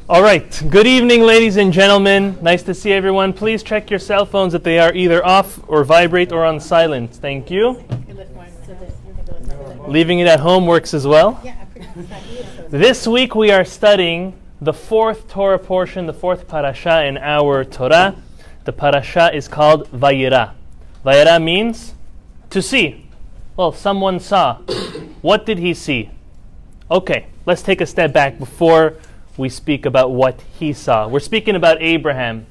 All right. Good evening, ladies and gentlemen. Nice to see everyone. Please check your cell phones that they are either off or vibrate or on silent. Thank you. Leaving it at home works as well. This week we are studying the fourth Torah portion, the fourth Parashat in our Torah. The Parashat is called Vayeira. Vayeira means to see. Well, someone saw. What did he see? Okay, let's take a step back before we speak about what he saw. We're speaking about Abraham.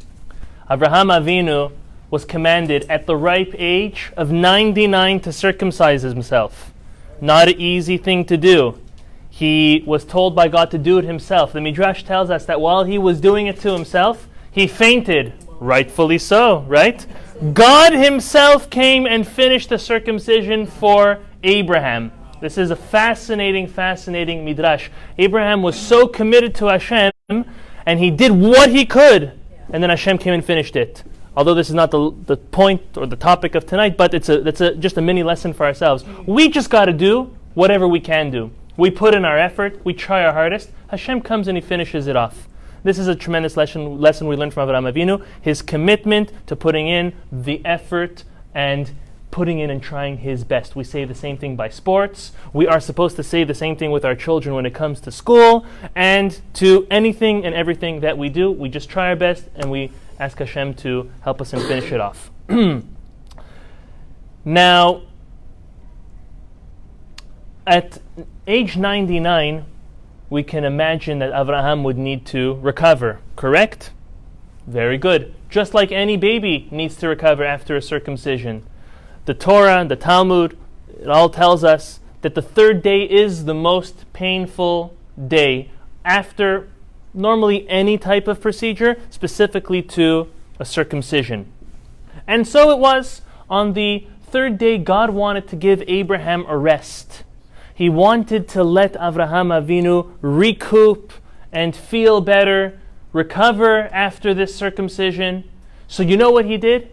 Avraham Avinu was commanded at the ripe age of 99 to circumcise himself. Not an easy thing to do. He was told by God to do it himself. The Midrash tells us that while he was doing it to himself, he fainted. Rightfully so, right? God himself came and finished the circumcision for Abraham. This is a fascinating midrash. Abraham was so committed to Hashem, and he did what he could, and then Hashem came and finished it. Although this is not the point or the topic of tonight, but it's just a mini lesson for ourselves. We just got to do whatever we can do. We put in our effort, we try our hardest. Hashem comes and he finishes it off. This is a tremendous lesson we learned from Avraham Avinu. His commitment to putting in the effort and putting in and trying his best. We say the same thing by sports. We are supposed to say the same thing with our children when it comes to school and to anything and everything that we do. We just try our best and we ask Hashem to help us and finish it off. Now, at age 99, we can imagine that Avraham would need to recover, correct? Very good. Just like any baby needs to recover after a circumcision. The Torah, the Talmud, it all tells us that the third day is the most painful day after normally any type of procedure, specifically to a circumcision. And so it was on the third day God wanted to give Abraham a rest. He wanted to let Avraham Avinu recoup and feel better, recover after this circumcision. So you know what he did?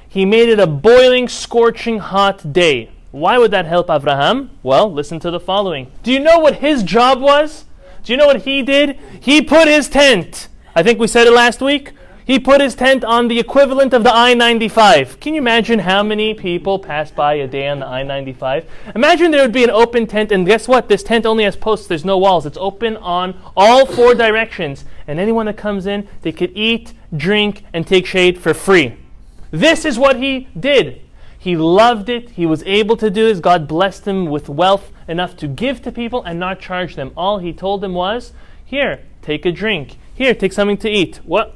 He made it a boiling, scorching hot day. Why would that help Avraham? Well, listen to the following. Do you know what his job was? Do you know what he did? He put his tent. I think we said it last week. He put his tent on the equivalent of the I-95. Can you imagine how many people pass by a day on the I-95? Imagine there would be an open tent, and guess what? This tent only has posts. There's no walls. It's open on all four directions. And anyone that comes in, they could eat, drink, and take shade for free. This is what he did. He loved it. He was able to do this. God blessed him with wealth enough to give to people and not charge them. All he told them was, here, take a drink. Here, take something to eat. What?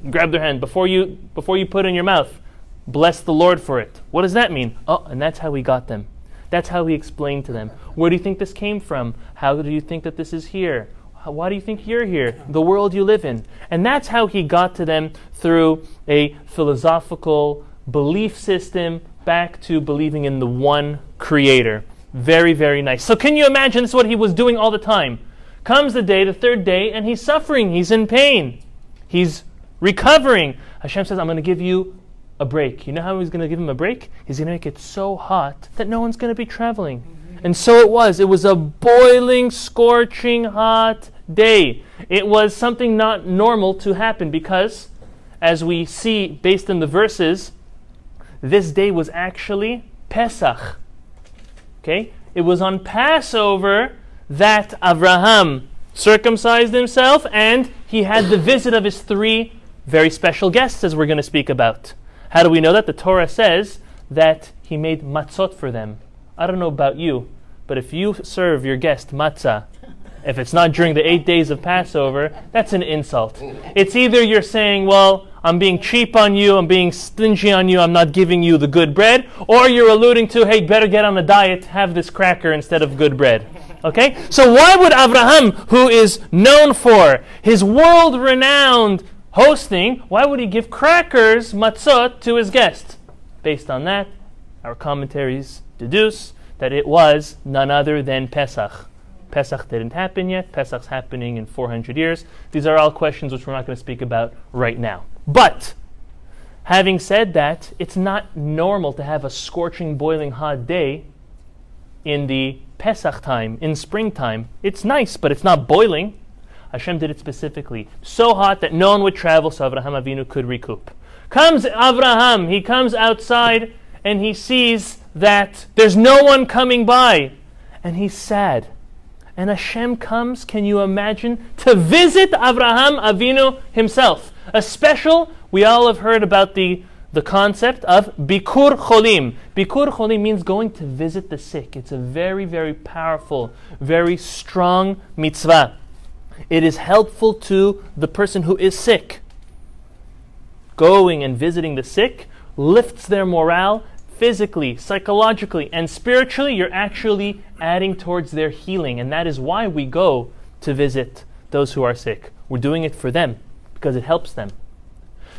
Grab their hand before you put it in your mouth. Bless the Lord for it. What does that mean? Oh, and that's how he got them. That's how he explained to them. Where do you think this came from? How do you think that this is here? Why do you think you're here? The world you live in. And that's how he got to them through a philosophical belief system back to believing in the one creator. Very, very nice. So can you imagine this is what he was doing all the time? Comes the day, the third day, and he's suffering. He's in pain. He's recovering. Hashem says, I'm going to give you a break. You know how he's going to give him a break? He's going to make it so hot that no one's going to be traveling. And so it was. It was a boiling, scorching hot day. It was something not normal to happen because, as we see based on the verses, this day was actually Pesach. Okay? It was on Passover that Avraham circumcised himself and he had the visit of his three very special guests, as we're going to speak about. How do we know that? The Torah says that he made matzot for them. I don't know about you, but if you serve your guest matzah, if it's not during the 8 days of Passover, that's an insult. It's either you're saying, well, I'm being cheap on you, I'm being stingy on you, I'm not giving you the good bread, or you're alluding to, hey, better get on the diet, have this cracker instead of good bread. Okay? So why would Avraham, who is known for his world-renowned hosting, why would he give crackers, matzot, to his guest? Based on that, our commentaries deduce that it was none other than Pesach. Pesach didn't happen yet. Pesach's happening in 400 years. These are all questions which we're not going to speak about right now. But, having said that, it's not normal to have a scorching, boiling hot day in the Pesach time, in springtime. It's nice, but it's not boiling. Hashem did it specifically. So hot that no one would travel, so Avraham Avinu could recoup. Comes Avraham, he comes outside and he sees that there's no one coming by. And he's sad. And Hashem comes, can you imagine, to visit Avraham Avinu himself. A special, we all have heard about the concept of Bikur Cholim. Bikur Cholim means going to visit the sick. It's a very, very powerful, very strong mitzvah. It is helpful to the person who is sick. Going and visiting the sick lifts their morale physically, psychologically, and spiritually. You're actually adding towards their healing. And that is why we go to visit those who are sick. We're doing it for them because it helps them.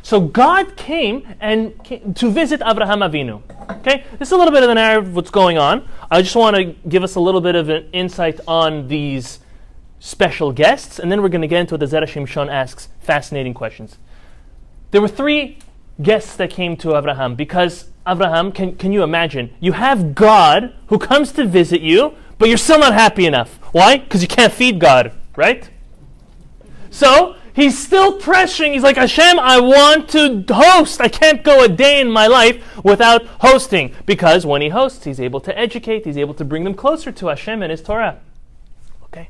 So God came to visit Avraham Avinu. Okay, this is a little bit of the narrative of what's going on. I just want to give us a little bit of an insight on these special guests, and then we're going to get into what the Zera Shimshon asks fascinating questions. There were 3 guests that came to Avraham because Avraham, can you imagine? You have God who comes to visit you, but you're still not happy enough. Why? Because you can't feed God, right? So he's still pressuring. He's like, Hashem, I want to host. I can't go a day in my life without hosting. Because when he hosts, he's able to educate. He's able to bring them closer to Hashem and his Torah. Okay.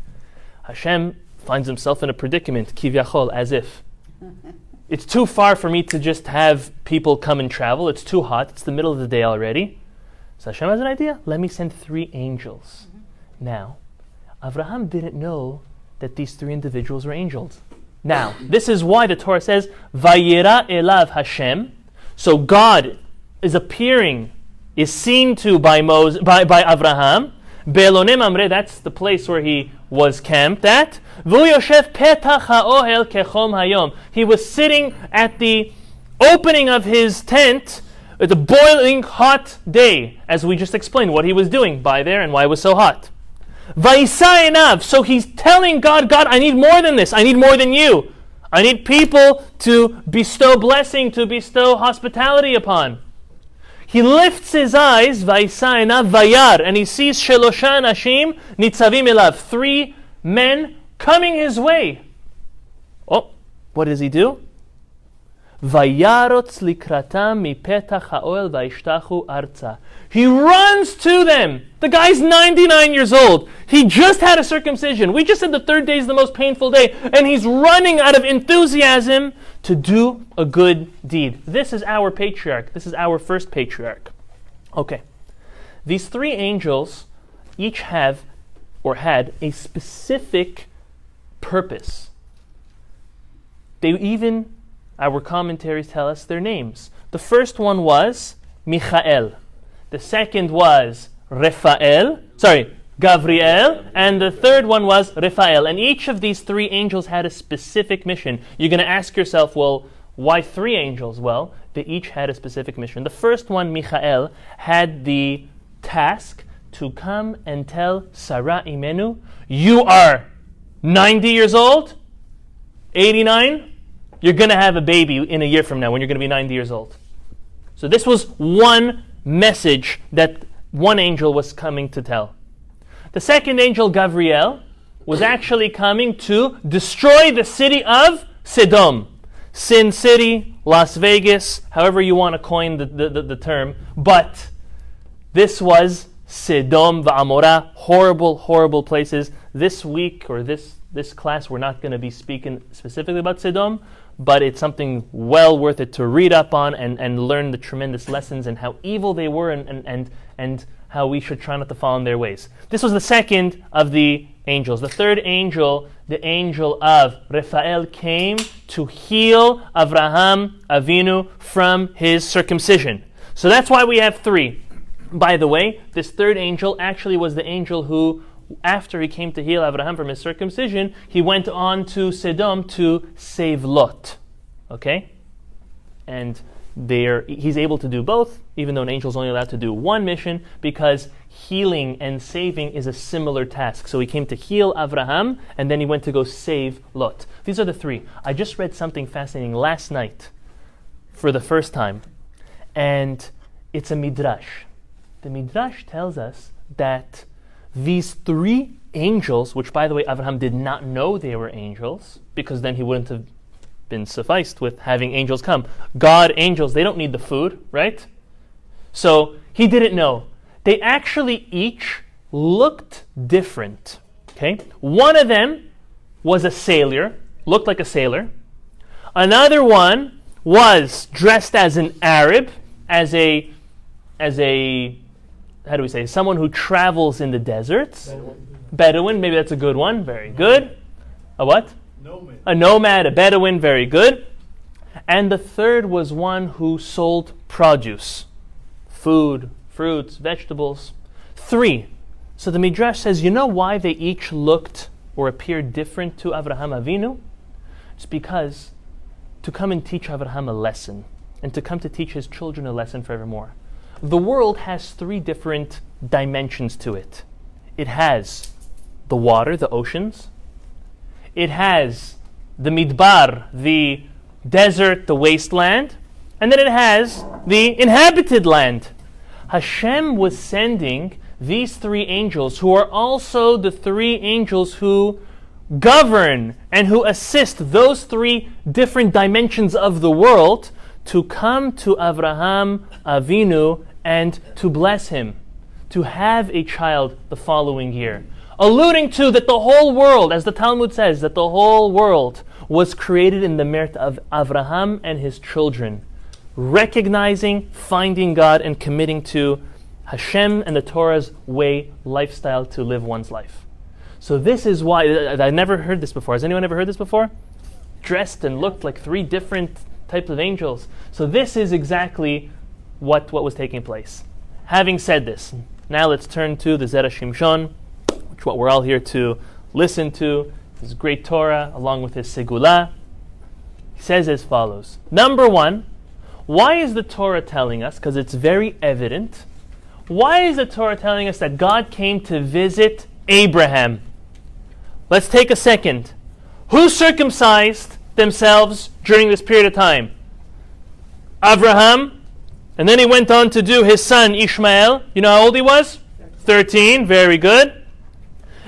Hashem finds himself in a predicament, kivyachol, as if. It's too far for me to just have people come and travel. It's too hot. It's the middle of the day already. So Hashem has an idea. Let me send 3 angels. Now, Avraham didn't know that these 3 individuals were angels. Now, this is why the Torah says, Vayeira elav Hashem. So God is appearing, is seen to by Avraham. Be'elonim amre, that's the place where he was camped at. V'hu yoshev petach ha'ohel kechom hayom. He was sitting at the opening of his tent at the boiling hot day, as we just explained what he was doing by there and why it was so hot. Vayisa enav. So he's telling God, God, I need more than this. I need more than you. I need people to bestow blessing, to bestow hospitality upon. He lifts his eyes, Vayisa enav vayar, and he sees Shelosha Nashim nitzavim elav. 3 men coming his way. Oh, what does he do? Vayarotz likratam mipetach ha'oel vayishtachu arza. He runs to them. The guy's 99 years old. He just had a circumcision. We just said the 3rd day is the most painful day. And he's running out of enthusiasm to do a good deed. This is our patriarch. This is our first patriarch. Okay. These 3 angels each have or had a specific purpose. Our commentaries tell us their names. The first one was Michael. The second was Gabriel. And the third one was Raphael. And each of these 3 angels had a specific mission. You're going to ask yourself, well, why 3 angels? Well, they each had a specific mission. The first one, Michael, had the task to come and tell Sarah Imenu, you are 90 years old, 89, you're going to have a baby in a year from now when you're going to be 90 years old. So this was one message that one angel was coming to tell. The second angel, Gabriel, was actually coming to destroy the city of Sodom. Sin City, Las Vegas, however you want to coin the term. But this was Sodom v'Amorah, horrible, horrible places. This week, or this class, we're not going to be speaking specifically about Sodom, but it's something well worth it to read up on and learn the tremendous lessons and how evil they were and how we should try not to follow in their ways. This was the second of the angels. The third angel, the angel of Raphael, came to heal Avraham Avinu from his circumcision. So that's why we have 3. By the way, this third angel actually was the angel who, after he came to heal Avraham from his circumcision, he went on to Sodom to save Lot. Okay? And he's able to do both, even though an angel is only allowed to do one mission, because healing and saving is a similar task. So he came to heal Avraham, and then he went to go save Lot. These are the 3. I just read something fascinating last night for the first time, and it's a midrash. The midrash tells us that these 3 angels, which by the way, Avraham did not know they were angels, because then he wouldn't have been sufficed with having angels come. God, angels, they don't need the food, right? So he didn't know. They actually each looked different. Okay? One of them was a sailor, looked like a sailor. Another one was dressed as an Arab, as a how do we say, someone who travels in the deserts. Bedouin, maybe that's a good one. Very good. A what? Nomad. A nomad, a Bedouin, very good. And the third was one who sold produce. Food, fruits, vegetables. 3. So the Midrash says, you know why they each looked or appeared different to Avraham Avinu? It's because to come and teach Avraham a lesson, and to come to teach his children a lesson forevermore. The world has 3 different dimensions to it. It has the water, the oceans. It has the midbar, the desert, the wasteland. And then it has the inhabited land. Hashem was sending these 3 angels, who are also the 3 angels who govern and who assist those 3 different dimensions of the world, to come to Avraham Avinu and to bless him, to have a child the following year. Alluding to that the whole world, as the Talmud says, that the whole world was created in the merit of Avraham and his children, recognizing, finding God, and committing to Hashem and the Torah's way, lifestyle to live one's life. So this is why, I never heard this before. Has anyone ever heard this before? Dressed and looked like 3 different types of angels. So this is exactly what was taking place. Having said this, now let's turn to the Zera Shimshon, which is what we're all here to listen to, his great Torah, along with his Segula. He says as follows. Number 1, why is the Torah telling us, because it's very evident, why is the Torah telling us that God came to visit Abraham? Let's take a second. Who circumcised themselves during this period of time? Abraham, and then he went on to do his son Ishmael. You know how old he was? 13, very good.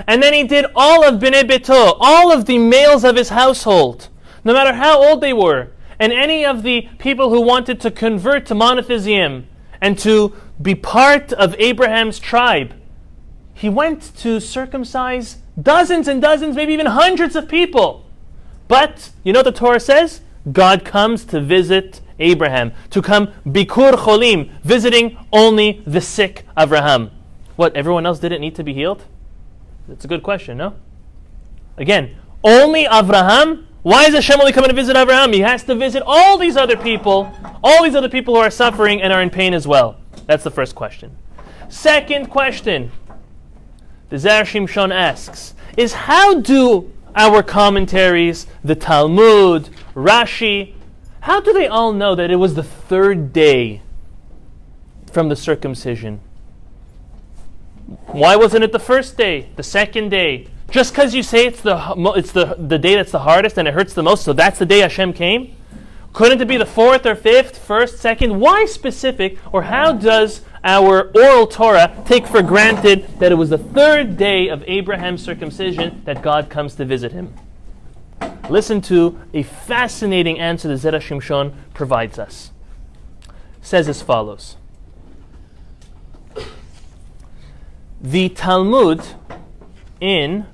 And then he did all of Bnei Beto, all of the males of his household, no matter how old they were. And any of the people who wanted to convert to monotheism and to be part of Abraham's tribe, he went to circumcise dozens and dozens, maybe even hundreds of people. But, you know what the Torah says? God comes to visit Abraham, to come bikur cholim, visiting only the sick Avraham. What, everyone else didn't need to be healed? That's a good question, no? Again, only Avraham? Why is Hashem only coming to visit Avraham? He has to visit all these other people who are suffering and are in pain as well. That's the first question. Second question, the Zera Shimshon asks, is how do our commentaries, the Talmud, Rashi, how do they all know that it was the 3rd day from the circumcision? Why wasn't it the 1st day, the 2nd day? Just because you say it's the day that's the hardest and it hurts the most, so that's the day Hashem came? Couldn't it be the 4th or 5th, 1st, 2nd? Why specific, or how does our oral Torah take for granted that it was the 3rd day of Abraham's circumcision that God comes to visit him? Listen to a fascinating answer that Zera Shimshon provides us. It says as follows. The Talmud in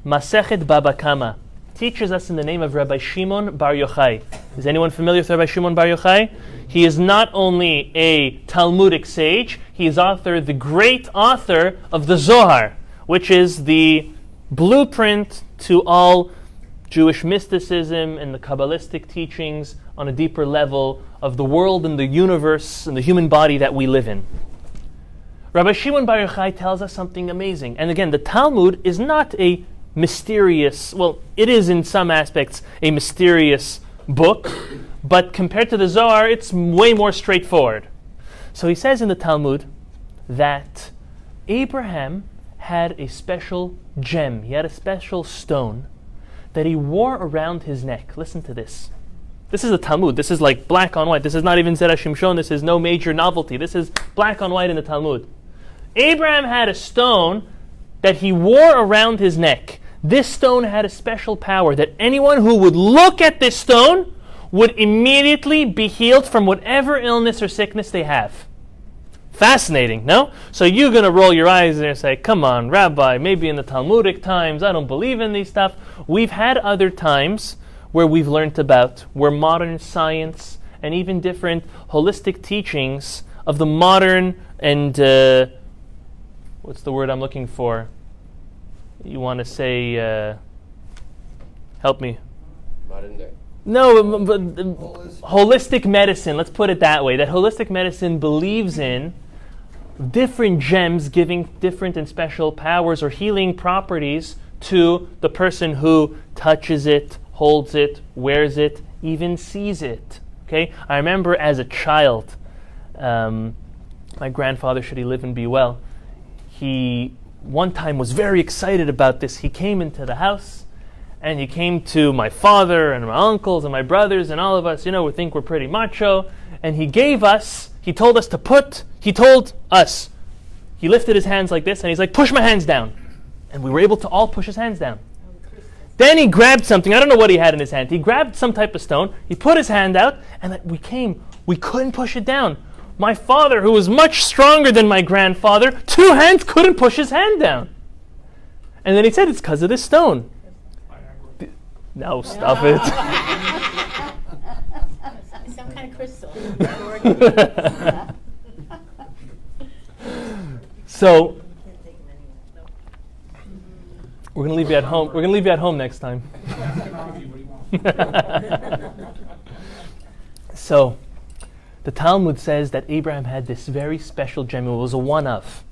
Masechet Baba Kama teaches us in the name of Rabbi Shimon Bar Yochai. Is anyone familiar with Rabbi Shimon Bar Yochai? He is not only a Talmudic sage, he is the great author of the Zohar, which is the blueprint to all Jewish mysticism and the Kabbalistic teachings on a deeper level of the world and the universe and the human body that we live in. Rabbi Shimon Bar Yochai tells us something amazing. And again, the Talmud is not a mysterious, well, it is in some aspects a mysterious book, but compared to the Zohar, it's way more straightforward. So he says in the Talmud that Abraham had a special gem, he had a special stone that he wore around his neck. Listen to this. This is the Talmud. This is like black on white. This is not even Zera Shimshon. This is no major novelty. This is black on white in the Talmud. Abraham had a stone that he wore around his neck. This stone had a special power that anyone who would look at this stone would immediately be healed from whatever illness or sickness they have. Fascinating, no? So you're going to roll your eyes and say, come on, Rabbi, maybe in the Talmudic times, I don't believe in these stuff. We've had other times where we've learned about where modern science and even different holistic teachings of the modern and, what's the word I'm looking for? You want to say, help me. Modern day. No, but holistic medicine, let's put it that way. That holistic medicine believes in different gems giving different and special powers or healing properties to the person who touches it, holds it, wears it, even sees it. Okay? I remember as a child, my grandfather, should he live and be well, he one time was very excited about this. He came into the house and he came to my father and my uncles and my brothers and all of us, we think we're pretty macho, and he lifted his hands like this and he's like, push my hands down. And we were able to all push his hands down. Then he grabbed something, I don't know what he had in his hand. He grabbed some type of stone, he put his hand out, and we couldn't push it down. My father, who was much stronger than my grandfather, 2 hands couldn't push his hand down. And then he said, it's because of this stone. No, stop it. Some kind of crystal. So, we're going to leave you at home. We're going to leave you at home next time. So, the Talmud says that Abraham had this very special gem. It was a one-of.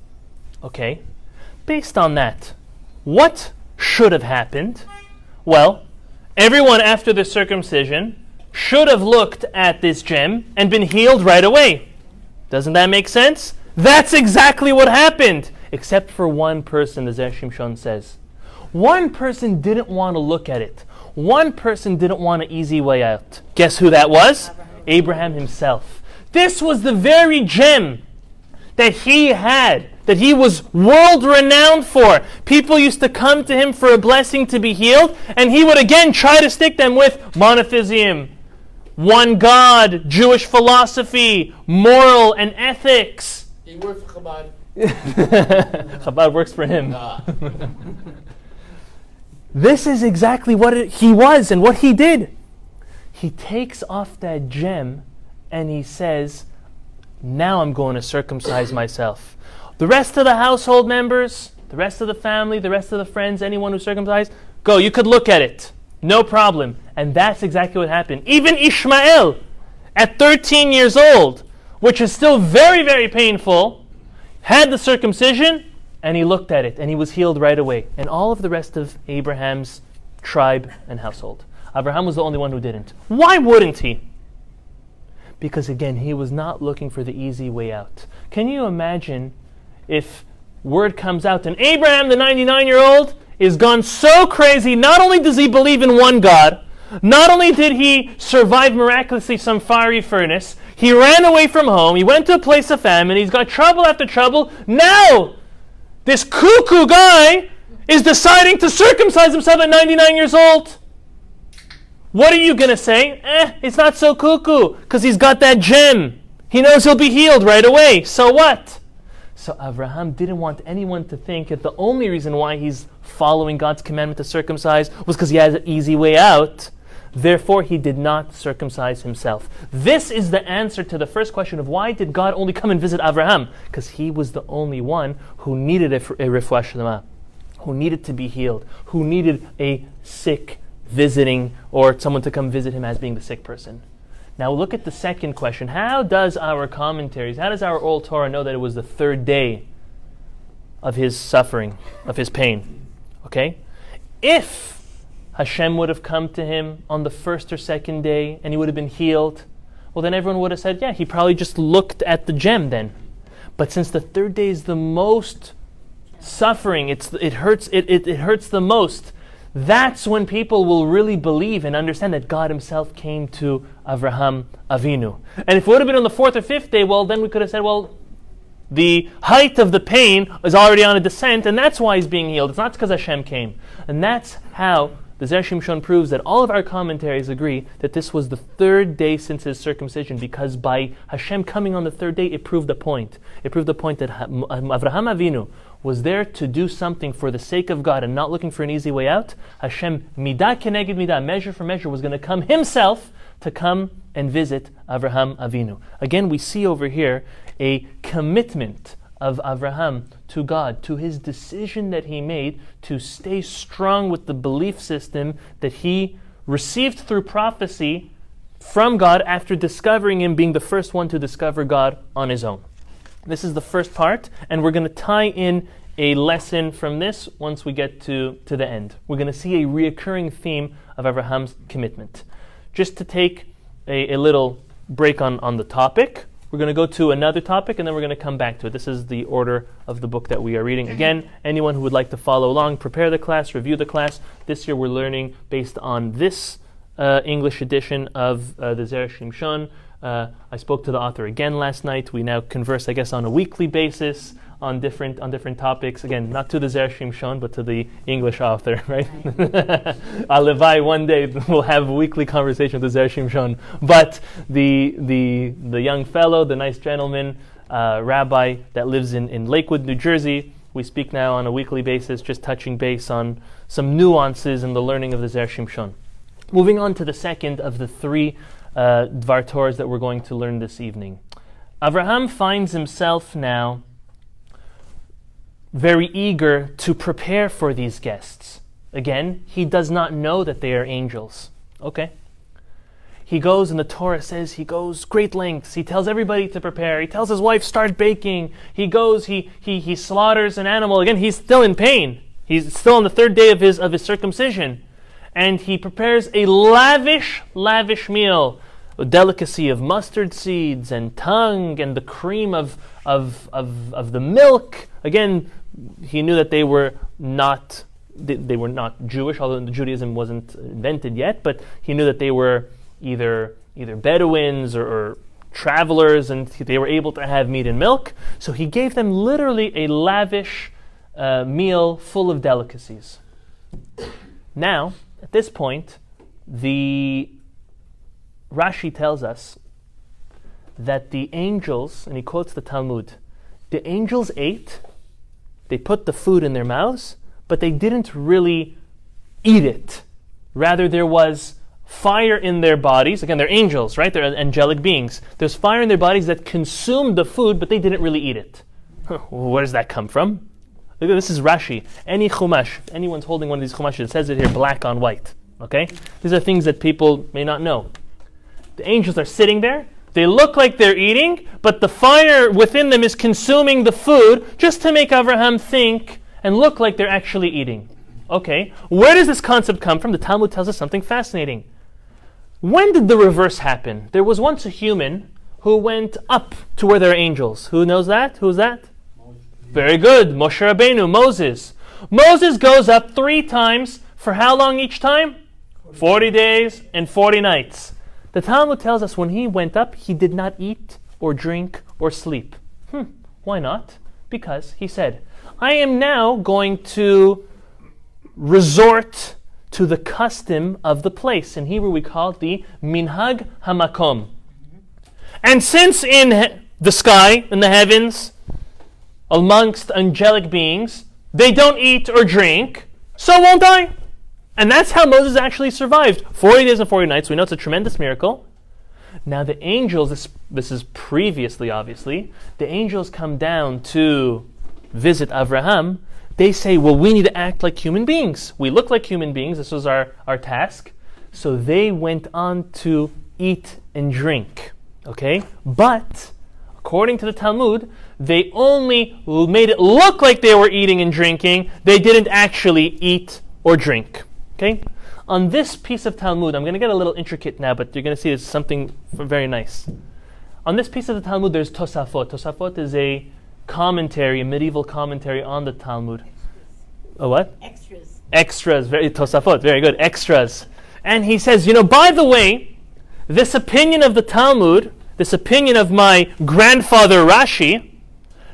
Okay? Based on that, what should have happened? Well, everyone after the circumcision should have looked at this gem and been healed right away. Doesn't that make sense? That's exactly what happened. Except for one person, the Zera Shimshon says. One person didn't want to look at it. One person didn't want an easy way out. Guess who that was? Abraham himself. This was the very gem that he had, that he was world-renowned for. People used to come to him for a blessing to be healed, and he would again try to stick them with monotheism, one God, Jewish philosophy, moral and ethics. He worked for Chabad. Chabad works for him. This is exactly what he was and what he did. He takes off that gem and he says, now I'm going to circumcise myself. The rest of the household members, the rest of the family, the rest of the friends, anyone who's circumcised, go, you could look at it. No problem. And that's exactly what happened. Even Ishmael, at 13 years old, which is still very, very painful, had the circumcision, and he looked at it, and he was healed right away. And all of the rest of Abraham's tribe and household. Abraham was the only one who didn't. Why wouldn't he? Because again, he was not looking for the easy way out. Can you imagine if word comes out and Abraham, the 99-year-old, is gone so crazy, not only does he believe in one God, not only did he survive miraculously some fiery furnace, he ran away from home, he went to a place of famine, he's got trouble after trouble. Now, this cuckoo guy is deciding to circumcise himself at 99 years old. What are you going to say? It's not so cuckoo, because he's got that gem. He knows he'll be healed right away. So what? So Abraham didn't want anyone to think that the only reason why he's following God's commandment to circumcise was because he has an easy way out. Therefore, he did not circumcise himself. This is the answer to the first question of why did God only come and visit Abraham? Because he was the only one who needed a refuah shlema, who needed to be healed, who needed a sick visiting or someone to come visit him as being the sick person. Now look at the second question. How does our commentaries, how does our old Torah know that it was the third day of his suffering, of his pain? Okay? If Hashem would have come to him on the first or second day and he would have been healed, well then everyone would have said, yeah, he probably just looked at the gem then. But since the third day is the most suffering, it hurts the most, that's when people will really believe and understand that God himself came to Avraham Avinu. And if it would have been on the fourth or fifth day, well, then we could have said, well, The height of the pain is already on a descent, and that's why he's being healed. It's not because Hashem came. And that's how the Zera Shimshon proves that all of our commentaries agree that this was the third day since his circumcision, because by Hashem coming on the third day, it proved the point. It proved the point that Avraham Avinu was there to do something for the sake of God and not looking for an easy way out. Hashem, midah keneged midah, measure for measure, was going to come himself to come and visit Avraham Avinu. Again, we see over here a commitment of Avraham to God, to his decision that he made to stay strong with the belief system that he received through prophecy from God after discovering him, being the first one to discover God on his own. This is the first part, and we're going to tie in a lesson from this once we get to the end. We're going to see a reoccurring theme of Abraham's commitment. Just to take a little break on the topic, we're going to go to another topic, and then we're going to come back to it. This is the order of the book that we are reading. Again, anyone who would like to follow along, prepare the class, review the class. This year we're learning based on this English edition of the Zera Shimshon. I spoke to the author again last night. We now converse, I guess, on a weekly basis on different topics. Again, not to the Zera Shimshon, but to the English author, right? Alevai, one day we'll have a weekly conversation with the Zera Shimshon. But the young fellow, the nice gentleman, rabbi that lives in Lakewood, New Jersey, we speak now on a weekly basis, just touching base on some nuances in the learning of the Zera Shimshon. Moving on to the second of the three Dvar Torahs that we're going to learn this evening. Avraham finds himself now very eager to prepare for these guests. Again, he does not know that they are angels. Okay. He goes, and the Torah says he goes great lengths. He tells everybody to prepare. He tells his wife, start baking. He goes, he slaughters an animal. Again, he's still in pain. He's still on the third day of his circumcision. And he prepares a lavish meal, a delicacy of mustard seeds and tongue and the cream of the milk. Again, he knew that they were not Jewish, although Judaism wasn't invented yet. But he knew that they were either Bedouins or travelers, and they were able to have meat and milk. So he gave them literally a lavish meal full of delicacies. Now, at this point, the Rashi tells us that the angels, and he quotes the Talmud, the angels ate, they put the food in their mouths, but they didn't really eat it. Rather, there was fire in their bodies. Again, they're angels, right? They're angelic beings. There's fire in their bodies that consumed the food, but they didn't really eat it. Where does that come from? Look, this is Rashi. Any chumash, anyone's holding one of these chumashes, it says it here black on white. Okay? These are things that people may not know. The angels are sitting there. They look like they're eating, but the fire within them is consuming the food just to make Avraham think and look like they're actually eating. Okay, where does this concept come from? The Talmud tells us something fascinating. When did the reverse happen? There was once a human who went up to where there are angels. Who knows that? Who's that? Very good. Moshe Rabbeinu, Moses. Moses goes up 3 times for how long each time? 40 days and 40 nights. The Talmud tells us when he went up, he did not eat or drink or sleep. Why not? Because he said, I am now going to resort to the custom of the place. In Hebrew we call it the minhag hamakom. And since in the sky, in the heavens, amongst angelic beings, they don't eat or drink, so won't I. And that's how Moses actually survived 40 days and 40 nights. We know it's a tremendous miracle. Now the angels, this is previously obviously, the angels come down to visit Avraham. They say, well, we need to act like human beings. We look like human beings. This was our task. So they went on to eat and drink. Okay? But according to the Talmud, they only made it look like they were eating and drinking. They didn't actually eat or drink. Okay? On this piece of Talmud, I'm going to get a little intricate now, but you're going to see it's something very nice. On this piece of the Talmud, there's Tosafot. Tosafot is a commentary, a medieval commentary on the Talmud. A what? Extras. Tosafot, very good. Extras. And he says, by the way, this opinion of the Talmud, this opinion of my grandfather Rashi,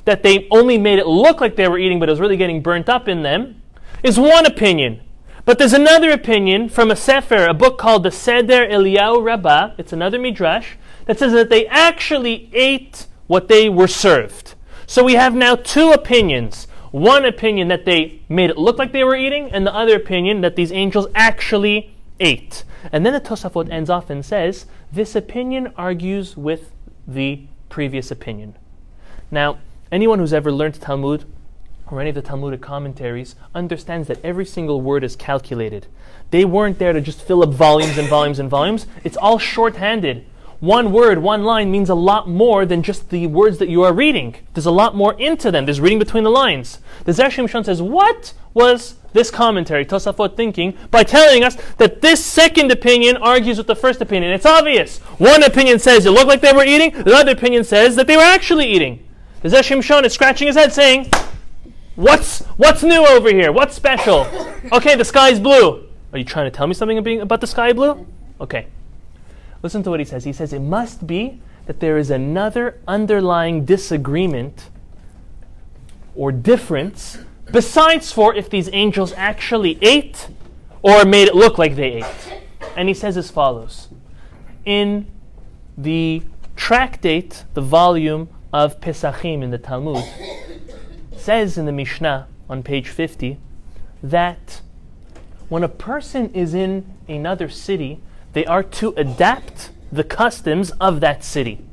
that they only made it look like they were eating, but it was really getting burnt up in them, is one opinion. But there's another opinion from a sefer, a book called the Seder Eliyahu Rabbah, it's another midrash, that says that they actually ate what they were served. So we have now two opinions. One opinion that they made it look like they were eating, and the other opinion that these angels actually ate. And then the Tosafot ends off and says, this opinion argues with the previous opinion. Now, anyone who's ever learned Talmud, or any of the Talmudic commentaries, understands that every single word is calculated. They weren't there to just fill up volumes and volumes and volumes. It's all shorthanded. One word, one line means a lot more than just the words that you are reading. There's a lot more into them. There's reading between the lines. The Zera Shimshon says, what was this commentary, Tosafot, thinking by telling us that this second opinion argues with the first opinion? It's obvious. One opinion says it looked like they were eating. The other opinion says that they were actually eating. The Zera Shimshon is scratching his head saying, what's new over here? What's special? Okay, the sky's blue. Are you trying to tell me something about the sky blue? Okay. Listen to what he says. He says it must be that there is another underlying disagreement or difference besides for if these angels actually ate or made it look like they ate. And he says as follows. In the tractate, the volume of Pesachim in the Talmud, says in the Mishnah on page 50 that when a person is in another city, they are to adapt the customs of that city.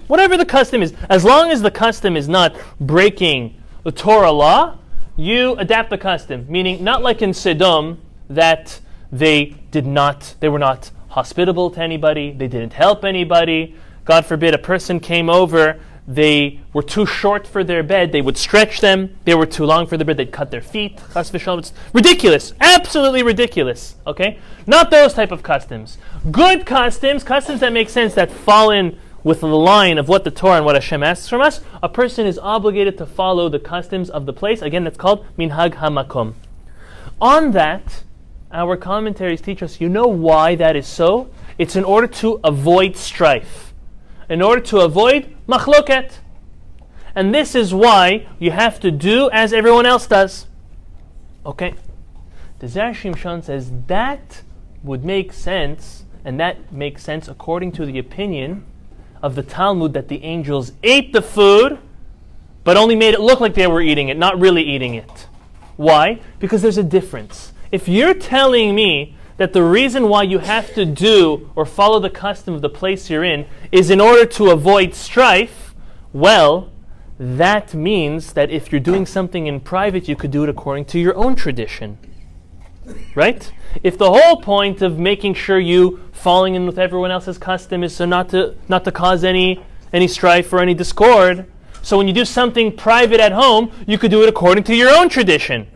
Whatever the custom is, as long as the custom is not breaking the Torah law, you adapt the custom. Meaning, not like in Sodom, that they were not hospitable to anybody, they didn't help anybody. God forbid, a person came over, they were too short for their bed, they would stretch them. They were too long for their bed, they'd cut their feet. Chas v'shalom. It's ridiculous. Absolutely ridiculous. Okay? Not those type of customs. Good customs that make sense, that fall in with the line of what the Torah and what Hashem asks from us. A person is obligated to follow the customs of the place. Again, that's called minhag hamakom. On that, our commentaries teach us, you know why that is so? It's in order to avoid strife. In order to avoid machloket. And this is why you have to do as everyone else does. Okay? The Zera Shimshon says that would make sense, and that makes sense according to the opinion of the Talmud that the angels ate the food, but only made it look like they were eating it, not really eating it. Why? Because there's a difference. If you're telling me that the reason why you have to do or follow the custom of the place you're in is in order to avoid strife, well, that means that if you're doing something in private, you could do it according to your own tradition. Right? If the whole point of making sure you falling in with everyone else's custom is so not to cause any strife or any discord, so when you do something private at home, you could do it according to your own tradition.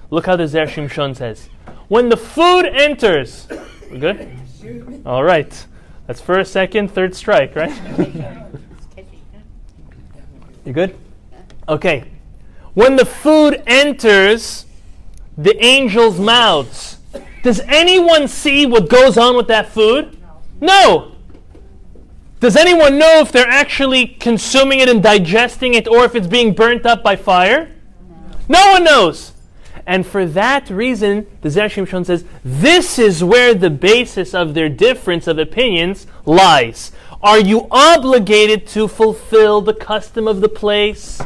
Look how the Zera Shimshon says. When the food enters, we're good? All right. That's first, second, third strike, right? You good? Okay. When the food enters the angels' mouths, does anyone see what goes on with that food? No. Does anyone know if they're actually consuming it and digesting it, or if it's being burnt up by fire? No one knows. And for that reason, the Zera Shimshon says, this is where the basis of their difference of opinions lies. Are you obligated to fulfill the custom of the place,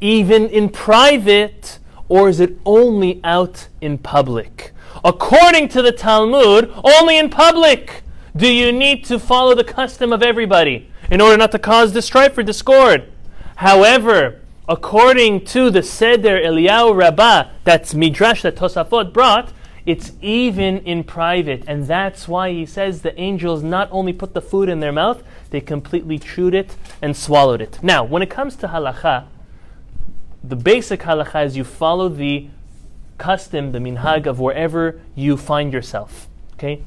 even in private, or is it only out in public? According to the Talmud, only in public do you need to follow the custom of everybody in order not to cause strife or discord. However, according to the Seder Eliyahu Rabbah, that's midrash that Tosafot brought, it's even in private. And that's why he says the angels not only put the food in their mouth, they completely chewed it and swallowed it. Now, when it comes to halakha, the basic halakha is you follow the custom, the minhag of wherever you find yourself. Okay?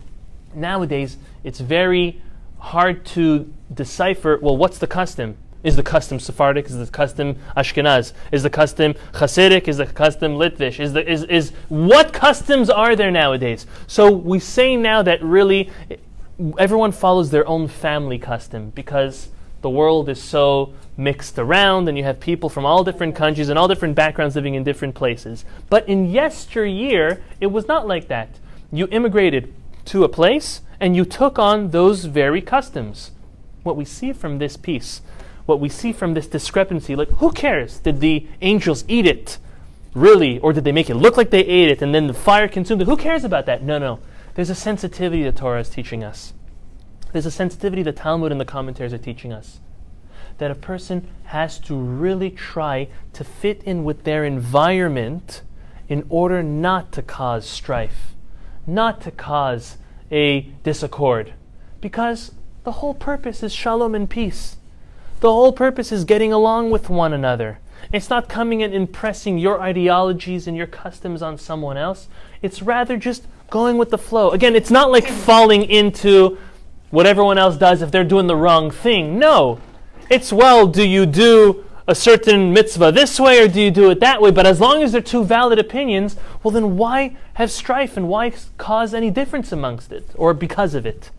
Nowadays, it's very hard to decipher, well, what's the custom? Is the custom Sephardic? Is the custom Ashkenaz? Is the custom Hasidic? Is the custom Litvish? Is what customs are there nowadays? So we say now that really everyone follows their own family custom because the world is so mixed around and you have people from all different countries and all different backgrounds living in different places. But in yesteryear, it was not like that. You immigrated to a place and you took on those very customs. What we see from this piece, what we see from this discrepancy, like, who cares? Did the angels eat it? Really? Or did they make it look like they ate it and then the fire consumed it? Who cares about that? No. There's a sensitivity the Torah is teaching us. There's a sensitivity the Talmud and the commentaries are teaching us. That a person has to really try to fit in with their environment in order not to cause strife, not to cause a disaccord. Because the whole purpose is shalom and peace. The whole purpose is getting along with one another. It's not coming and impressing your ideologies and your customs on someone else. It's rather just going with the flow. Again, it's not like falling into what everyone else does if they're doing the wrong thing. No. It's, well, do you do a certain mitzvah this way or do you do it that way? But as long as they're two valid opinions, well then why have strife and why cause any difference amongst it or because of it?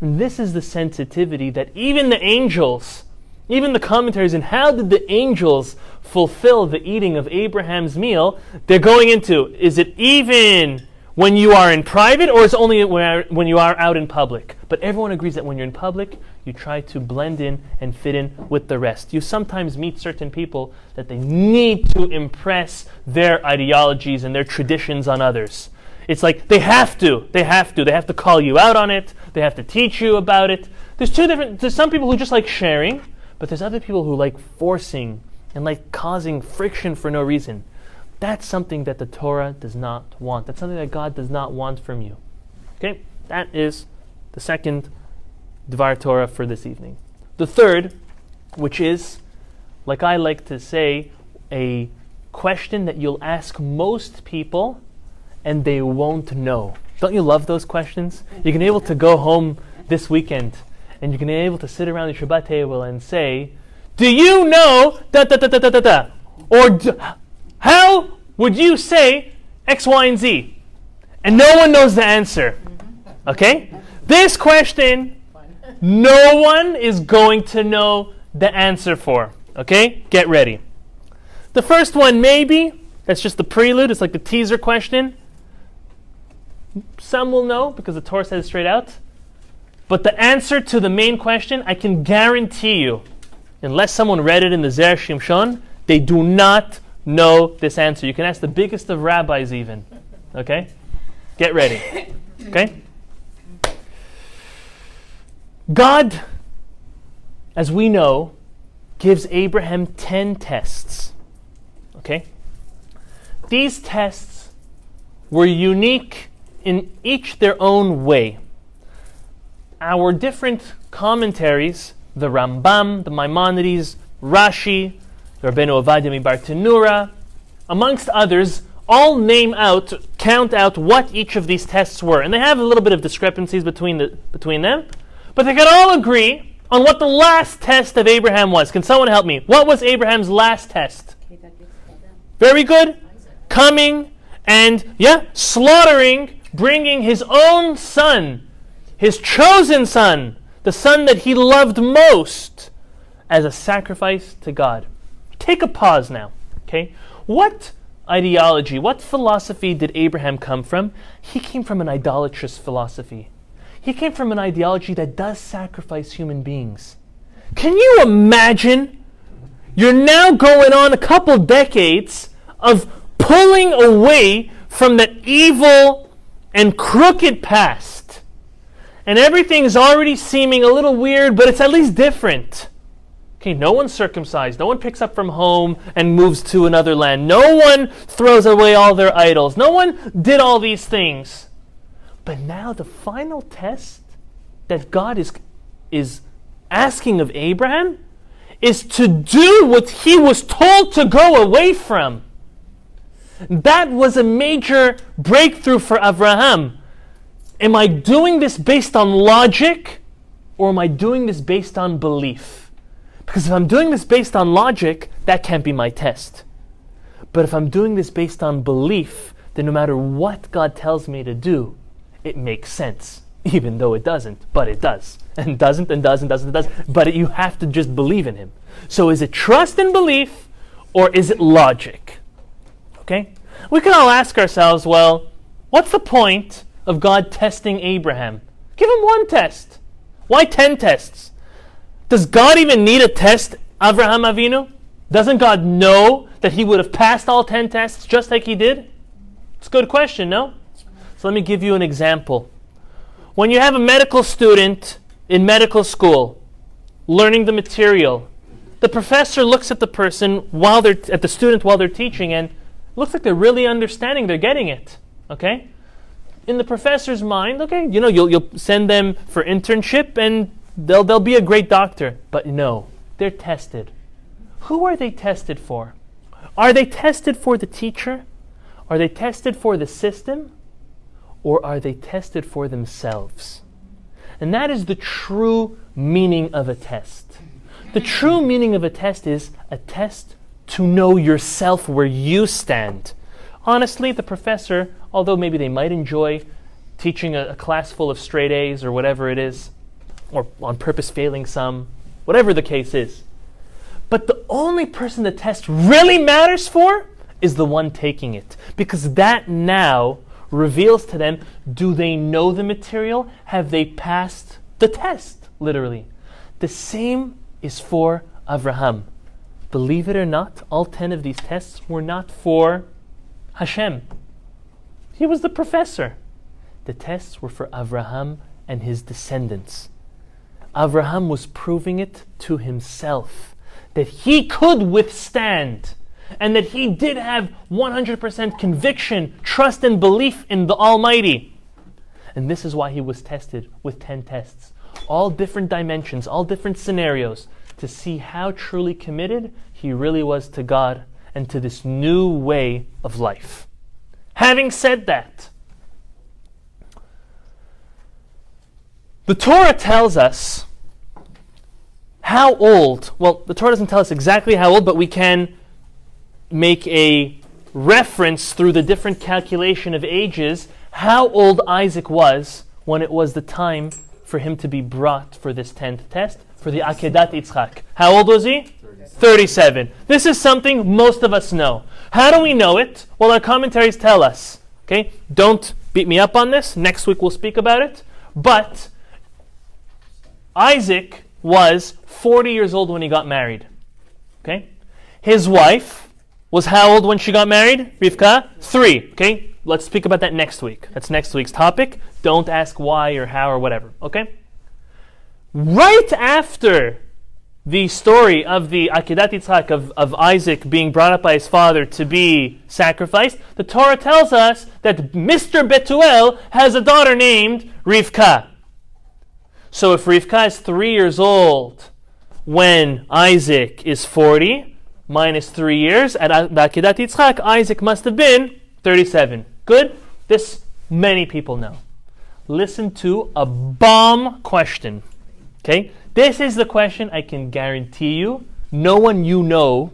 And this is the sensitivity that even the angels, even the commentaries, and how did the angels fulfill the eating of Abraham's meal? They're going into, is it even when you are in private or is it only when you are out in public? But everyone agrees that when you're in public, you try to blend in and fit in with the rest. You sometimes meet certain people that they need to impress their ideologies and their traditions on others. It's like they have to call you out on it, they have to teach you about it. There's some people who just like sharing, but there's other people who like forcing and like causing friction for no reason. That's something that the Torah does not want. That's something that God does not want from you. Okay? That is the second Dvar Torah for this evening. The third, which is, like I like to say, a question that you'll ask most people and they won't know. Don't you love those questions? You're going to be able to go home this weekend and you're going to be able to sit around the Shabbat table and say, do you know da-da-da-da-da-da? Or how would you say X, Y, and Z? And no one knows the answer. Okay? This question, no one is going to know the answer for. Okay? Get ready. The first one, maybe, that's just the prelude. It's like the teaser question. Some will know because the Torah says it straight out. But the answer to the main question, I can guarantee you, unless someone read it in the Zera Shimshon, they do not know this answer. You can ask the biggest of rabbis even. Okay? Get ready. Okay? God, as we know, gives Abraham 10 tests. Okay? These tests were unique in each their own way. Our different commentaries, the Rambam, the Maimonides, Rashi, the Rabbeinu Ovadia Bartenura, amongst others, all count out what each of these tests were. And they have a little bit of discrepancies between them, but they can all agree on what the last test of Abraham was. Can someone help me? What was Abraham's last test? Very good. Coming and, slaughtering, bringing his own son, his chosen son, the son that he loved most, as a sacrifice to God. Take a pause now, okay? What ideology, what philosophy did Abraham come from? He came from an idolatrous philosophy. He came from an ideology that does sacrifice human beings. Can you imagine? You're now going on a couple decades of pulling away from that evil and crooked past. And everything's already seeming a little weird, but it's at least different. Okay, no one's circumcised. No one picks up from home and moves to another land. No one throws away all their idols. No one did all these things. But now the final test that God is asking of Abraham is to do what he was told to go away from. That was a major breakthrough for Abraham. Am I doing this based on logic or am I doing this based on belief? Because if I'm doing this based on logic, that can't be my test. But if I'm doing this based on belief, then no matter what God tells me to do, it makes sense. even though it doesn't, but it does. And doesn't, and does, and doesn't, and does. But you have to just believe in him. So is it trust and belief, or is it logic? Okay? We can all ask ourselves, well, what's the point of God testing Abraham? Give him one test. Why 10 tests? Does God even need a test, Avraham Avinu? Doesn't God know that he would have passed all 10 tests just like he did? It's a good question, no? So let me give you an example. When you have a medical student in medical school learning the material, the professor looks at the student while they're teaching, and it looks like they're really understanding, they're getting it. Okay? In the professor's mind, okay, you'll send them for internship and they'll be a great doctor. But no, they're tested. Who are they tested for? Are they tested for the teacher? Are they tested for the system? Or are they tested for themselves? And that is the true meaning of a test. The true meaning of a test is a test to know yourself, where you stand. Honestly, the professor, although maybe they might enjoy teaching a class full of straight A's or whatever it is, or on purpose failing some, whatever the case is, but the only person the test really matters for is the one taking it. Because that now reveals to them, do they know the material? Have they passed the test, literally? The same is for Avraham. Believe it or not, all 10 of these tests were not for Hashem. He was the professor. The tests were for Avraham and his descendants. Avraham was proving it to himself, that he could withstand, and that he did have 100% conviction, trust, and belief in the Almighty. And this is why he was tested with 10 tests. All different dimensions, all different scenarios, to see how truly committed he really was to God and to this new way of life. Having said that, the Torah tells us how old, well, the Torah doesn't tell us exactly how old, but we can make a reference through the different calculation of ages, how old Isaac was when it was the time for him to be brought for this 10th test, for the Akedat Yitzchak. How old was he? 37. This is something most of us know. How do we know it? Well, our commentaries tell us. Okay, don't beat me up on this. Next week we'll speak about it. But Isaac was 40 years old when he got married. Okay, his wife was how old when she got married? Rivka? 3. Okay, let's speak about that next week. That's next week's topic. Don't ask why or how or whatever. Okay. Right after the story of the Akedat Yitzchak, of Isaac being brought up by his father to be sacrificed, the Torah tells us that Mr. Betuel has a daughter named Rivka. So if Rivka is 3 years old when Isaac is 40, minus 3 years, at the Akedat Yitzchak, Isaac must have been 37. Good? This many people know. Listen to a bomb question. Okay? This is the question I can guarantee you no one you know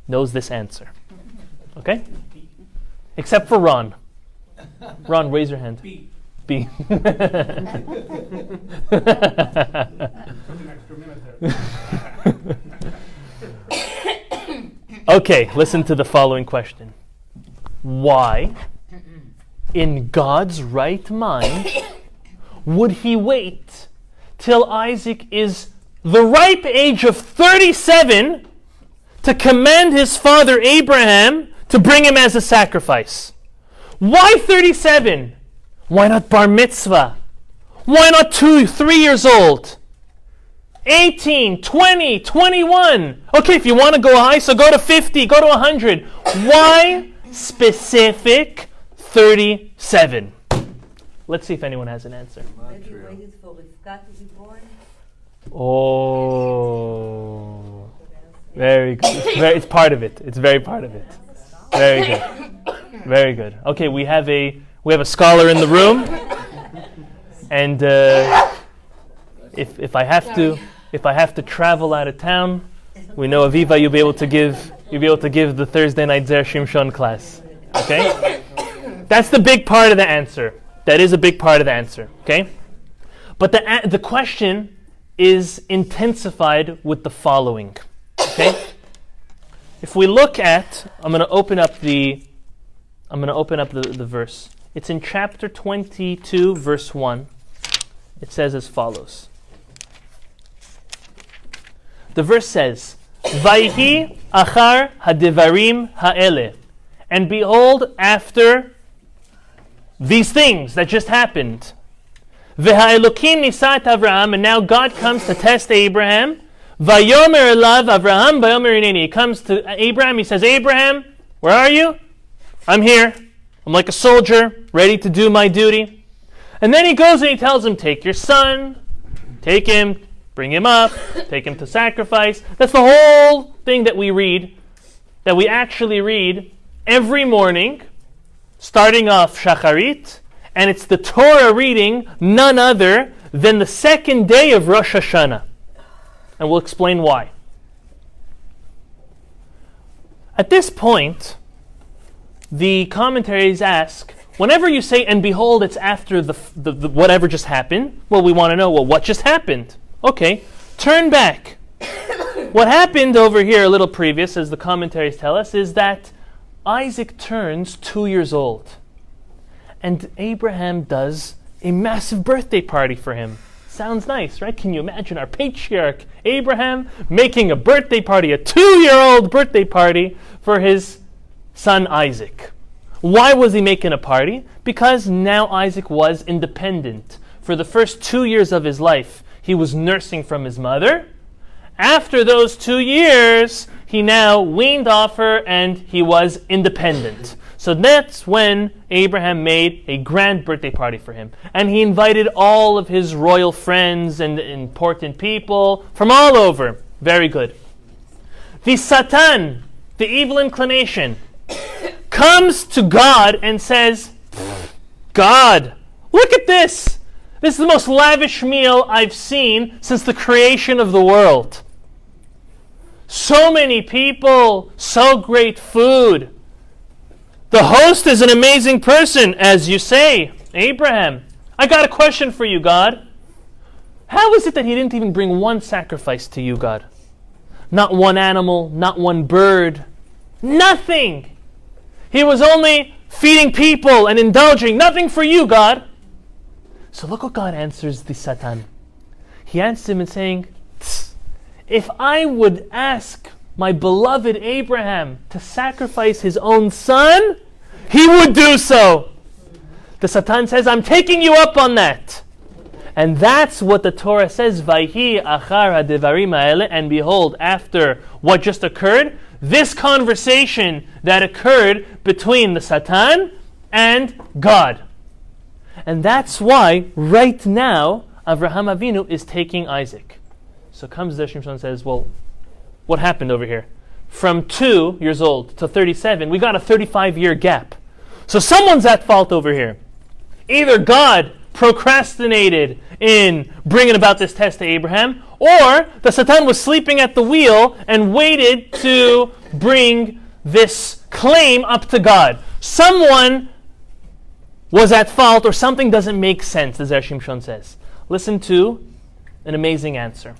knows this answer. Okay? Except for Ron. Ron, raise your hand. B. Okay, listen to the following question. Why, in God's right mind, would he wait till Isaac is the ripe age of 37 to command his father Abraham to bring him as a sacrifice? Why 37? Why not bar mitzvah? Why not 2, 3 years old? 18, 20, 21. Okay, if you want to go high, so go to 50, go to 100. Why specific 37? Let's see if anyone has an answer. Maybe waited for Rivka to be born. Oh, very good. It's part of it. It's very part of it. Very good. Very good. Okay, we have a scholar in the room, and if I have to travel out of town, we know Aviva, you'll be able to give the Thursday night Zera Shimshon class. Okay, that's the big part of the answer. That is a big part of the answer. Okay, But the question is intensified with the following. Okay? If we look at, I'm going to open up the verse. It's in chapter 22, verse 1. It says as follows. The verse says, Vayhi achar hadevarim ha'ele. And behold, after these things that just happened, V'ha'elokim nisat Avraham, and now God comes to test Abraham. Vayomer elav Avraham, vayomer hineni. He comes to Abraham, he says, Abraham, where are you? I'm here. I'm like a soldier, ready to do my duty. And then he goes and he tells him, take your son, take him, bring him up, take him to sacrifice. That's the whole thing that we read, that we actually read every morning, starting off Shacharit, and it's the Torah reading, none other than the second day of Rosh Hashanah. And we'll explain why. At this point, the commentaries ask, whenever you say, and behold, it's after the whatever just happened, well, we want to know, well, what just happened? Okay, turn back. What happened over here a little previous, as the commentaries tell us, is that Isaac turns 2 years old. And Abraham does a massive birthday party for him. Sounds nice, right? Can you imagine our patriarch Abraham making a birthday party, a 2-year-old birthday party for his son Isaac? Why was he making a party? Because now Isaac was independent. For the first 2 years of his life, he was nursing from his mother. After those 2 years, he now weaned off her and he was independent. So that's when Abraham made a grand birthday party for him. And he invited all of his royal friends and important people from all over. Very good. The Satan, the evil inclination, comes to God and says, God, look at this. This is the most lavish meal I've seen since the creation of the world. So many people, so great food. The host is an amazing person, as you say, Abraham. I got a question for you, God. How is it that he didn't even bring one sacrifice to you, God? Not one animal, not one bird, nothing. He was only feeding people and indulging, nothing for you, God. So look what God answers the Satan. He answers him in saying, if I would ask my beloved Abraham to sacrifice his own son, he would do so. The Satan says, I'm taking you up on that. And that's what the Torah says, Vayhi achar hadevarim ha'ele, and behold, after what just occurred, this conversation that occurred between the Satan and God. And that's why, right now, Avraham Avinu is taking Isaac. So comes Zera Shimshon and says, well, what happened over here? From 2 years old to 37, we got a 35-year gap. So someone's at fault over here. Either God procrastinated in bringing about this test to Abraham, or the Satan was sleeping at the wheel and waited to bring this claim up to God. Someone was at fault, or something doesn't make sense, as Zera Shimshon says. Listen to an amazing answer.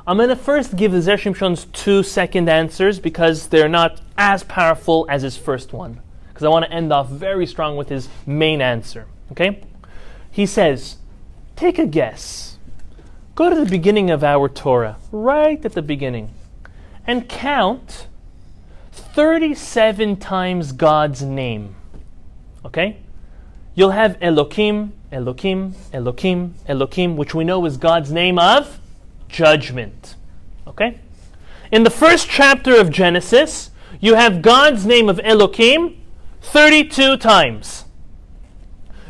I'm going to first give the Zera Shimshon's 2 second answers because they're not as powerful as his first one. Because I want to end off very strong with his main answer. Okay? He says, take a guess. Go to the beginning of our Torah, right at the beginning, and count 37 times God's name. Okay? You'll have Elokim, Elokim, Elokim, Elokim, which we know is God's name of judgment. Okay? In the first chapter of Genesis, you have God's name of Elokim 32 times.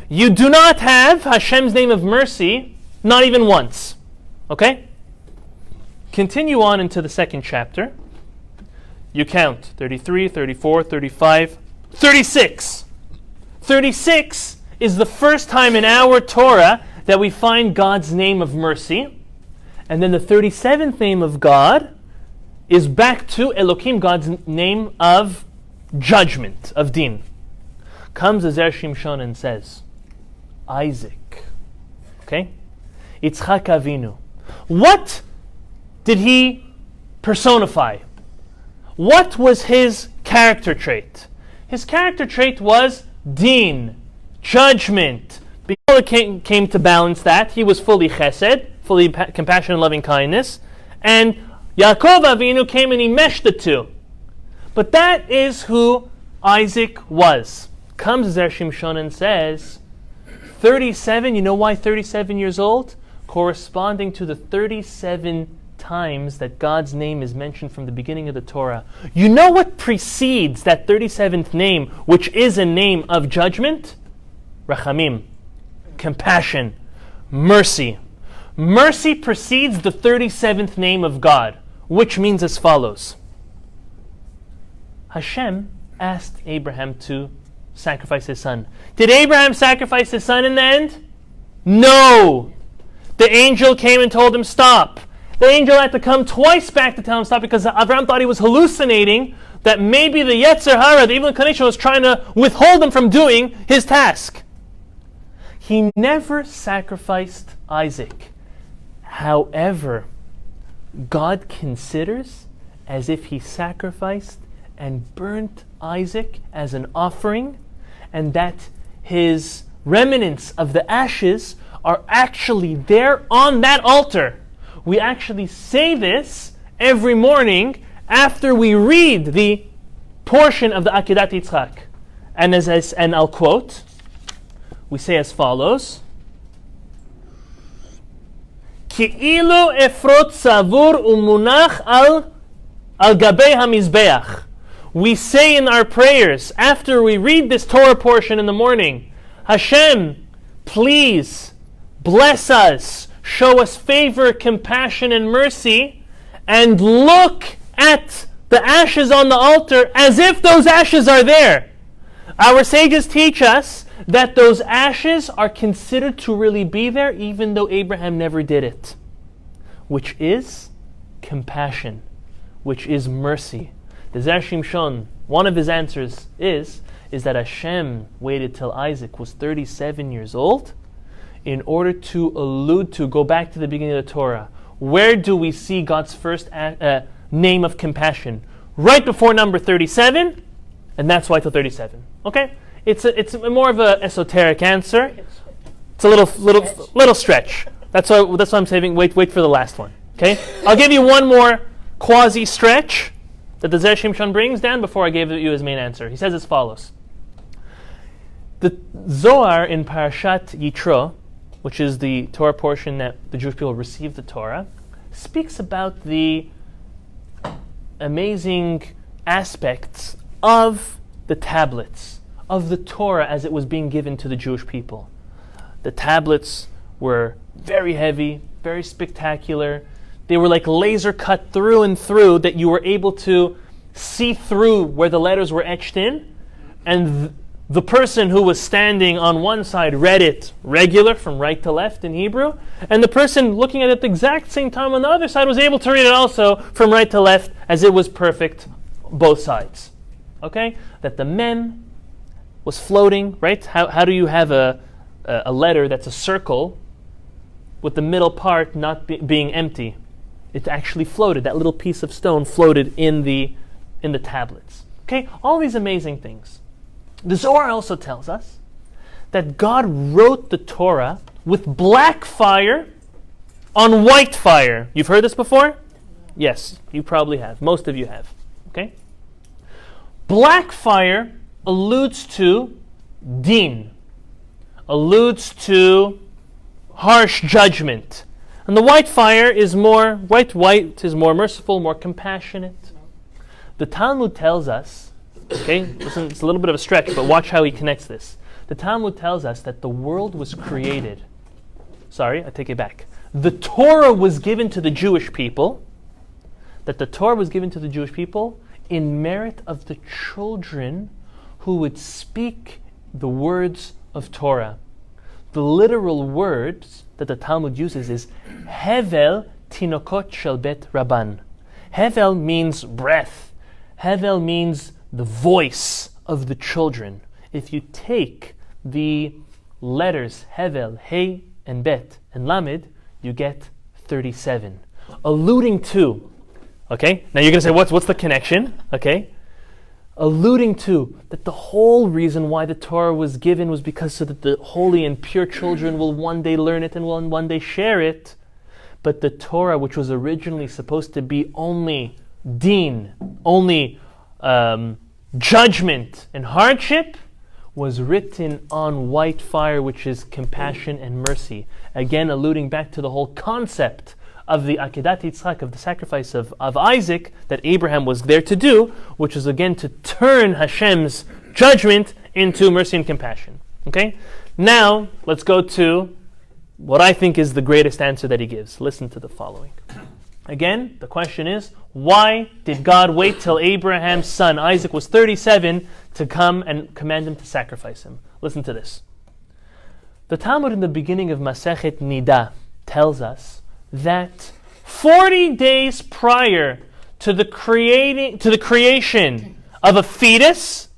You do not have Hashem's name of mercy, not even once. Okay? Continue on into the second chapter. You count 33, 34, 35, 36. 36 is the first time in our Torah that we find God's name of mercy. And then the 37th name of God is back to Elokim, God's name of judgment, of din. Comes Zera Shimshon and says, Isaac. Okay? Yitzchak Avinu. What did he personify? What was his character trait? His character trait was din, judgment. Before it came to balance that, he was fully chesed, fully compassion and loving kindness. And Yaakov Avinu came and he meshed the two. But that is who Isaac was. Comes Zera Shimshon and says, 37, you know why 37 years old? Corresponding to the 37 times that God's name is mentioned from the beginning of the Torah. You know what precedes that 37th name, which is a name of judgment? Rachamim, compassion, mercy. Mercy precedes the 37th name of God, which means as follows. Hashem asked Abraham to sacrifice his son. Did Abraham sacrifice his son in the end? No! The angel came and told him stop. The angel had to come twice back to tell him stop because Abraham thought he was hallucinating, that maybe the Yetzer Hara, the evil inclination, was trying to withhold him from doing his task. He never sacrificed Isaac. However, God considers as if he sacrificed and burnt Isaac as an offering, and that his remnants of the ashes are actually there on that altar. We actually say this every morning after we read the portion of the Akedat Yitzchak. And I'll quote, we say as follows, Ki'ilu efrot savur umunach al gabei hamizbeach. We say in our prayers, after we read this Torah portion in the morning, Hashem, please bless us, show us favor, compassion, and mercy, and look at the ashes on the altar as if those ashes are there. Our sages teach us that those ashes are considered to really be there even though Abraham never did it, which is compassion, which is mercy. The Zera Shimshon, one of his answers is that Hashem waited till Isaac was 37 years old in order to allude to, go back to the beginning of the Torah. Where do we see God's first name of compassion? Right before number 37, and that's why till 37. Okay? It's more of an esoteric answer. It's a little stretch. That's why I'm saving. Wait for the last one. Okay? I'll give you one more quasi stretch that the Zera Shimshon brings down before I give you his main answer. He says as follows. The Zohar in Parashat Yitro, which is the Torah portion that the Jewish people received the Torah, speaks about the amazing aspects of the tablets, of the Torah as it was being given to the Jewish people. The tablets were very heavy, very spectacular. They were like laser cut through and through that you were able to see through where the letters were etched in, and the person who was standing on one side read it regular from right to left in Hebrew, and the person looking at it at the exact same time on the other side was able to read it also from right to left as it was perfect both sides. Okay? That the mem was floating, right? How do you have a letter that's a circle with the middle part not being empty? It actually floated. That little piece of stone floated in the tablets. Okay? All these amazing things. The Zohar also tells us that God wrote the Torah with black fire on white fire. You've heard this before? Yes, you probably have. Most of you have. Okay? Black fire alludes to din, alludes to harsh judgment. And the white fire is more, white is more merciful, more compassionate. The Talmud tells us, okay, listen, it's a little bit of a stretch, but watch how he connects this. The Talmud tells us that the world was created. Sorry, I take it back. The Torah was given to the Jewish people, that the Torah was given to the Jewish people in merit of the children who would speak the words of Torah. The literal words that the Talmud uses is Hevel Tinokot Shel Bet Rabban. Hevel means breath. Hevel means the voice of the children. If you take the letters Hevel, Hey, and Bet, and Lamed, you get 37. Alluding to, okay? Now you're going to say, what's the connection? Okay? Alluding to that the whole reason why the Torah was given was because so that the holy and pure children will one day learn it and will one day share it. But the Torah, which was originally supposed to be only deen, only judgment and hardship, was written on white fire, which is compassion and mercy. Again, alluding back to the whole concept of the Akedat Yitzchak, of the sacrifice of Isaac, that Abraham was there to do, which is again to turn Hashem's judgment into mercy and compassion. Okay? Now, let's go to what I think is the greatest answer that he gives. Listen to the following. Again, the question is, why did God wait till Abraham's son Isaac was 37 to come and command him to sacrifice him? Listen to this. The Talmud in the beginning of Masechet Nida tells us that 40 days prior to the creation of a fetus,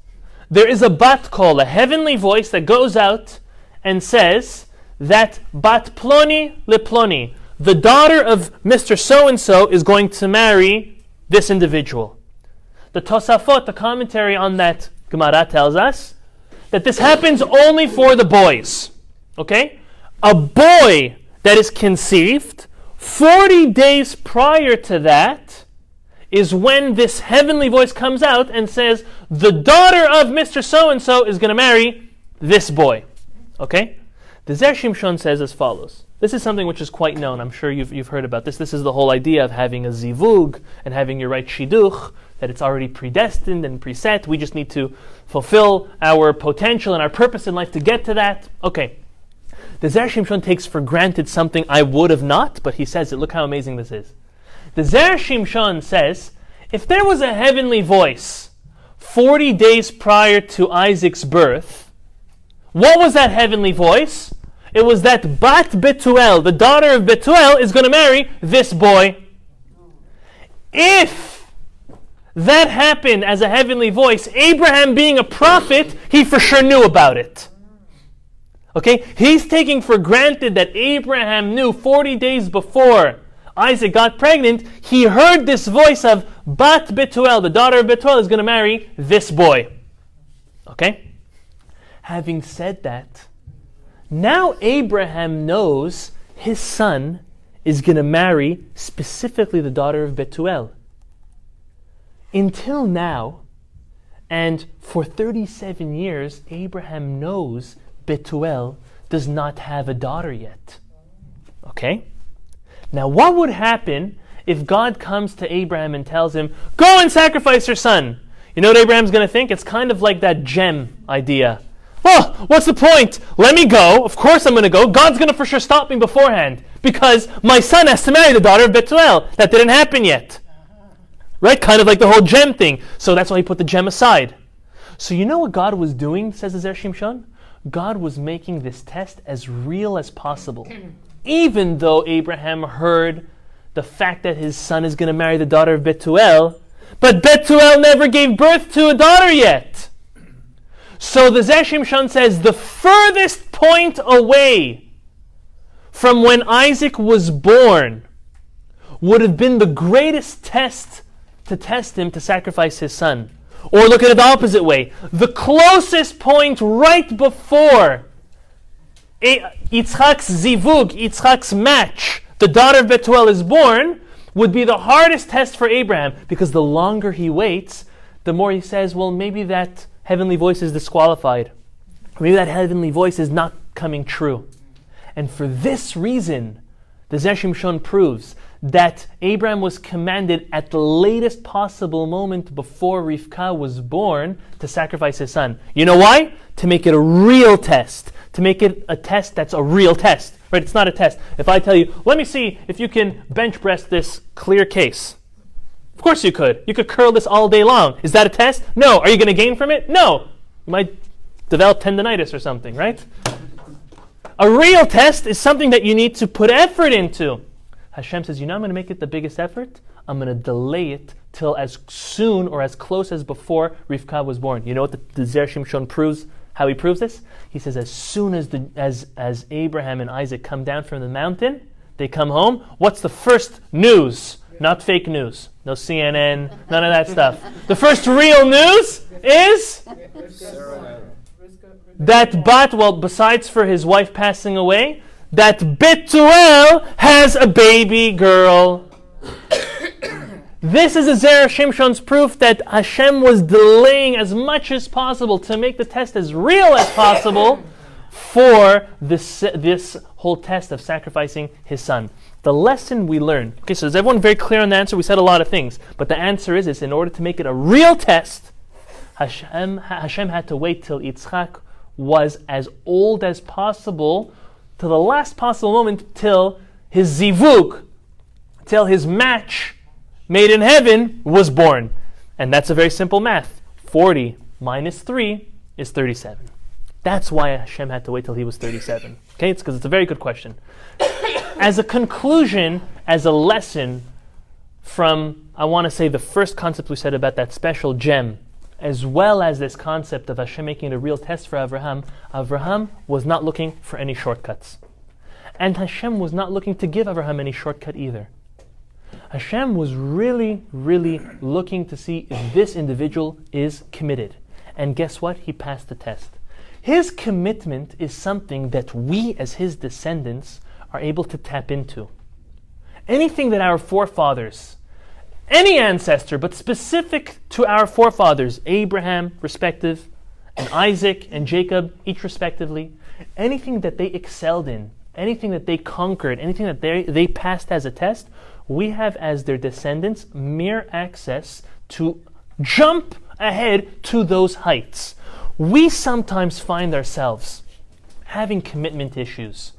there is a bat kol, a heavenly voice that goes out and says that bat ploni le ploni, the daughter of Mr. So-and-so is going to marry this individual. The Tosafot, the commentary on that Gemara, tells us that this happens only for the boys. Okay? A boy that is conceived 40 days prior to that is when this heavenly voice comes out and says, the daughter of Mr. So-and-so is going to marry this boy. Okay? The Zera Shimshon says as follows. This is something which is quite known. I'm sure you've heard about this. This is the whole idea of having a zivug and having your right shidduch, that it's already predestined and preset. We just need to fulfill our potential and our purpose in life to get to that. Okay. The Zera Shimshon takes for granted something I would have not, but he says it. Look how amazing this is. The Zera Shimshon says, if there was a heavenly voice 40 days prior to Isaac's birth, what was that heavenly voice? It was that Bat Betuel, the daughter of Betuel, is going to marry this boy. If that happened as a heavenly voice, Abraham being a prophet, he for sure knew about it. Okay? He's taking for granted that Abraham knew 40 days before Isaac got pregnant, he heard this voice of Bat Betuel, the daughter of Betuel, is going to marry this boy. Okay? Having said that, now Abraham knows his son is going to marry specifically the daughter of Betuel. Until now, and for 37 years, Abraham knows Betuel does not have a daughter yet. Okay? Now what would happen if God comes to Abraham and tells him, go and sacrifice your son? You know what Abraham's going to think? It's kind of like that gem idea. Well, what's the point? Let me go. Of course I'm going to go. God's going to for sure stop me beforehand because my son has to marry the daughter of Betuel. That didn't happen yet. Right? Kind of like the whole gem thing. So that's why he put the gem aside. So you know what God was doing, says the Zera Shimshon? God was making this test as real as possible. Even though Abraham heard the fact that his son is going to marry the daughter of Betuel, but Betuel never gave birth to a daughter yet. So the Zera Shimshon says the furthest point away from when Isaac was born would have been the greatest test to test him to sacrifice his son. Or look at it the opposite way. The closest point right before Yitzchak's zivug, Yitzchak's match, the daughter of Betuel is born, would be the hardest test for Abraham, because the longer he waits, the more he says, well, maybe that heavenly voice is disqualified. Maybe that heavenly voice is not coming true. And for this reason, the Zera Shimshon proves that Abraham was commanded at the latest possible moment before Rivka was born to sacrifice his son. You know why? To make it a real test. To make it a test that's a real test. Right? It's not a test. If I tell you, let me see if you can bench press this clear case. Of course you could. You could curl this all day long. Is that a test? No. Are you going to gain from it? No. You might develop tendonitis or something, right? A real test is something that you need to put effort into. Hashem says, I'm going to make it the biggest effort. I'm going to delay it till as soon or as close as before Rivka was born. You know what the Zera Shimshon proves? How he proves this? He says, as soon as Abraham and Isaac come down from the mountain, They come home. What's the first news? Not fake news. No CNN, none of that stuff. The first real news is that besides for his wife passing away, that Betuel has a baby girl. This is a Zera Shimshon's proof that Hashem was delaying as much as possible to make the test as real as possible for this whole test of sacrificing his son. The lesson we learn. Okay, so is everyone very clear on the answer? We said a lot of things, but the answer is in order to make it a real test, Hashem had to wait till Yitzchak was as old as possible, to the last possible moment, till his zivug, till his match made in heaven was born. And that's a very simple math. 40 minus 3 is 37. That's why Hashem had to wait till he was 37. Okay, it's because it's a very good question. As a conclusion, as a lesson from, I want to say, the first concept we said about that special gem, as well as this concept of Hashem making it a real test for Avraham, Avraham was not looking for any shortcuts. And Hashem was not looking to give Avraham any shortcut either. Hashem was really, really looking to see if this individual is committed. And guess what? He passed the test. His commitment is something that we as his descendants are able to tap into. Anything that our forefathers, any ancestor, but specific to our forefathers, Abraham, respective, and Isaac and Jacob, each respectively, anything that they excelled in, anything that they conquered, anything that they passed as a test, we have as their descendants mere access to jump ahead to those heights. We sometimes find ourselves having commitment issues,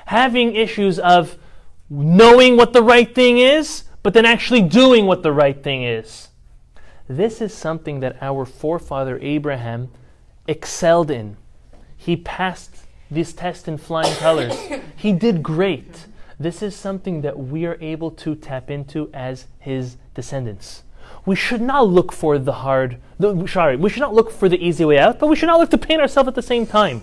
having issues of knowing what the right thing is, but then actually doing what the right thing is. This is something that our forefather Abraham excelled in. He passed this test in flying colors. He did great. This is something that we are able to tap into as his descendants. We should not look for we should not look for the easy way out, but we should not look to pain ourselves at the same time.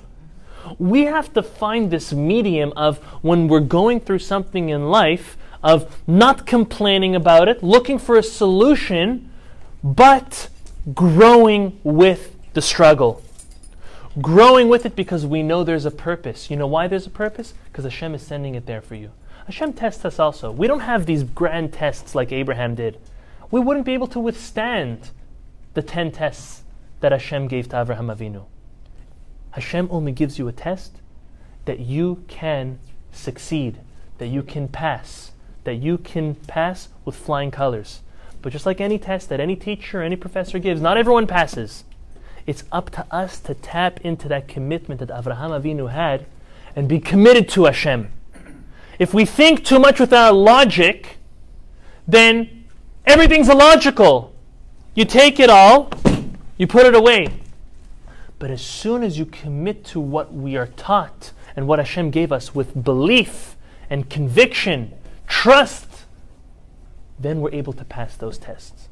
We have to find this medium of when we're going through something in life, of not complaining about it, looking for a solution, but growing with the struggle. Growing with it because we know there's a purpose. You know why there's a purpose? Because Hashem is sending it there for you. Hashem tests us also. We don't have these grand tests like Abraham did. We wouldn't be able to withstand the 10 tests that Hashem gave to Avraham Avinu. Hashem only gives you a test that you can succeed, that you can pass with flying colors. But just like any test that any teacher, any professor gives, not everyone passes. It's up to us to tap into that commitment that Avraham Avinu had and be committed to Hashem. If we think too much with our logic, then everything's illogical. You take it all, you put it away. But as soon as you commit to what we are taught and what Hashem gave us with belief and conviction, trust, then we're able to pass those tests.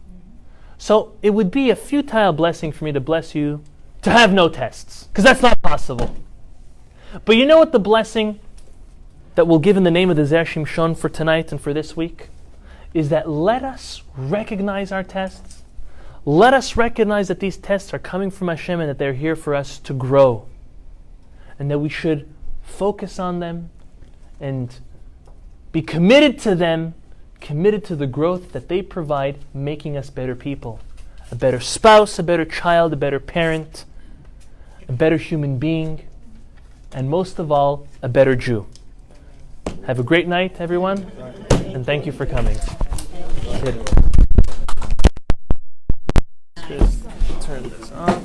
So it would be a futile blessing for me to bless you to have no tests, because that's not possible. But you know what the blessing that we'll give in the name of the Zera Shimshon for tonight and for this week is that let us recognize our tests. Let us recognize that these tests are coming from Hashem and that they're here for us to grow. And that we should focus on them and be committed to them, committed to the growth that they provide, making us better people. A better spouse, a better child, a better parent, a better human being, and most of all, a better Jew. Have a great night, everyone, and thank you for coming. Just turn this off.